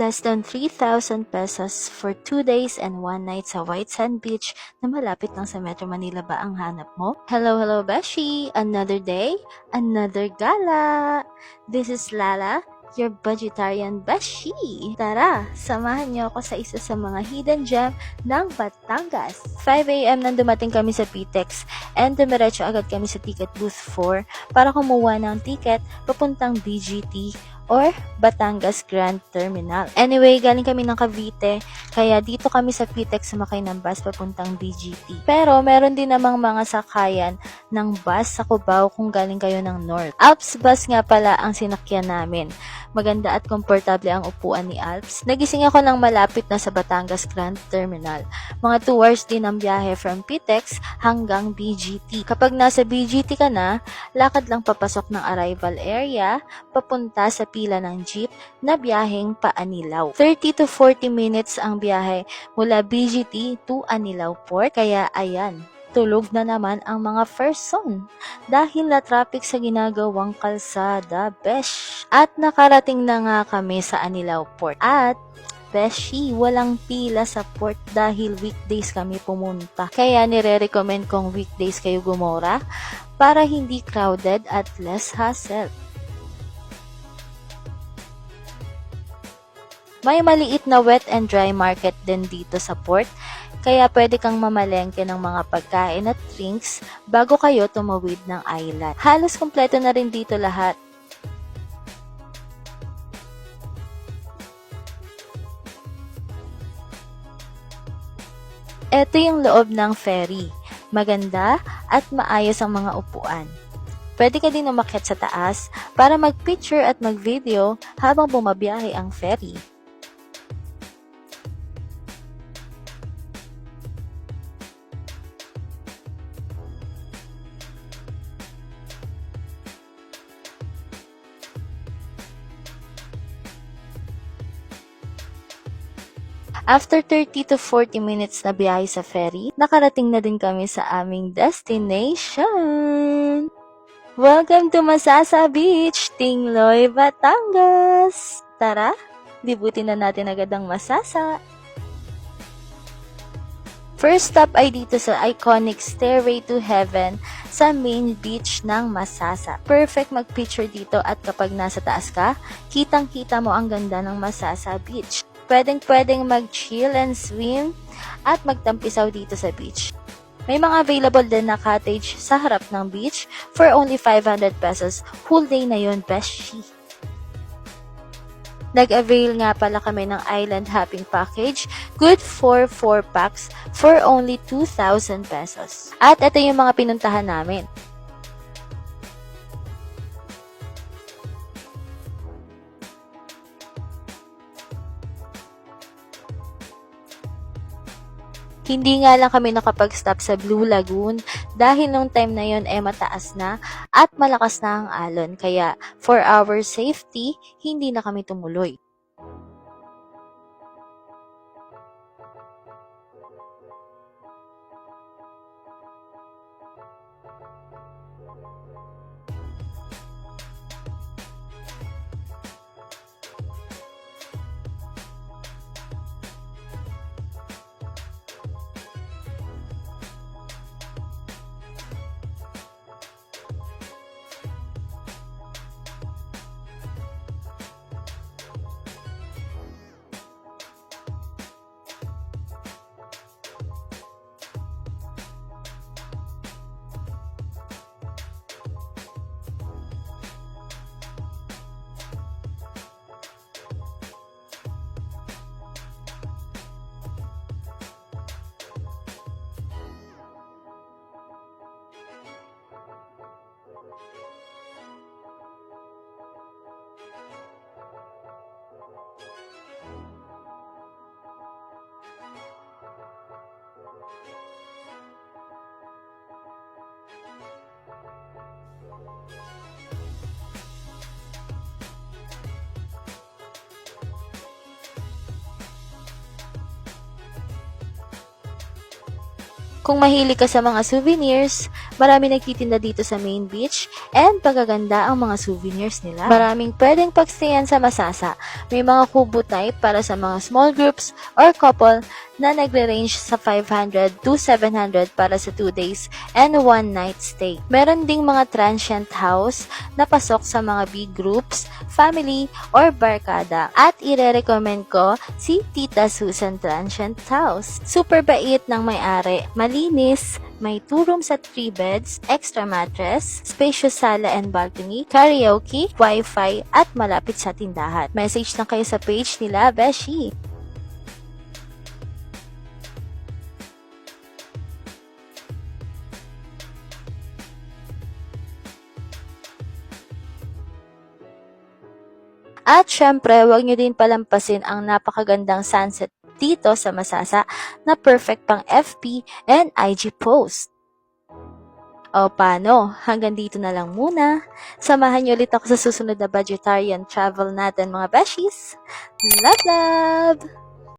less than 3,000 pesos for 2 days and 1 night sa White Sand Beach na malapit lang sa Metro Manila ba ang hanap mo? Hello, hello Beshi! Another day, another gala! This is Lala, your budgetarian Beshi! Tara, samahan niyo ako sa isa sa mga hidden gem ng Batangas. 5 a.m. nang dumating kami sa PTEX and dumiretso agad kami sa ticket booth 4 para kumuha ng ticket papuntang BGT or Batangas Grand Terminal. Anyway, galing kami ng Cavite, kaya dito kami sa PTEX sumakay ng bus papuntang BGT. Pero meron din namang mga sakayan ng bus sa Cubao kung galing kayo ng North. Alps bus nga pala ang sinakyan namin. Maganda at komportable ang upuan ni Alps. Nagising ako ng malapit na sa Batangas Grand Terminal. Mga 2 hours din ang biyahe from PTEX hanggang BGT. Kapag nasa BGT ka na, lakad lang papasok ng arrival area, papunta sa pila ng jeep na biyaheng pa Anilao. 30 to 40 minutes ang biyahe mula BGT to Anilao Port. Kaya ayan, tulog na naman ang mga first zone dahil na traffic sa ginagawang kalsada, besh. At nakarating na nga kami sa Anilao Port. At beshi, walang pila sa port dahil weekdays kami pumunta. Kaya nire-recommend kong weekdays kayo gumora para hindi crowded at less hassle. May maliit na wet and dry market din dito sa port, kaya pwede kang mamalengke ng mga pagkain at drinks bago kayo tumawid ng island. Halos kumpleto na rin dito lahat. Ito yung loob ng ferry. Maganda at maayos ang mga upuan. Pwede ka din umakyat sa taas para mag-picture at mag-video habang bumabiyahe ang ferry. After 30 to 40 minutes na biyahe sa ferry, nakarating na din kami sa aming destination. Welcome to Masasa Beach, Tingloy, Batangas! Tara, libutin na natin agad ang Masasa. First stop ay dito sa iconic Stairway to Heaven sa main beach ng Masasa. Perfect mag-picture dito at kapag nasa taas ka, kitang-kita mo ang ganda ng Masasa Beach. Pwedeng mag-chill and swim at magtampisaw dito sa beach. May mga available din na cottage sa harap ng beach for only 500 pesos. Whole day na yun, beshi. Nag-avail nga pala kami ng island hopping package, good for 4 packs for only 2,000 pesos. At ito yung mga pinuntahan namin. Hindi nga lang kami nakapag-stop sa Blue Lagoon dahil nung time na yon mataas na at malakas na ang alon. Kaya for our safety, hindi na kami tumuloy. Kung mahilig ka sa mga souvenirs, marami nagtitinda dito sa main beach and pagaganda ang mga souvenirs nila. Maraming pwedeng pagstayan sa Masasa. May mga kubo type para sa mga small groups or couple na nagre-range sa 500 to 700 para sa 2 days and 1 night stay. Meron ding mga transient house na pasok sa mga big groups, family, or barkada. At ire-recommend ko si Tita Susan Transient House. Super bait ng may-ari, malinis, may 2 rooms at 3 beds, extra mattress, spacious sala and balcony, karaoke, wifi, at malapit sa tindahan. Message na kayo sa page nila, Beshi! At syempre, huwag nyo din palampasin ang napakagandang sunset dito sa Masasa na perfect pang FB and IG post. O paano? Hanggang dito na lang muna. Samahan nyo ulit ako sa susunod na budgetarian travel natin mga beshies. Love, love!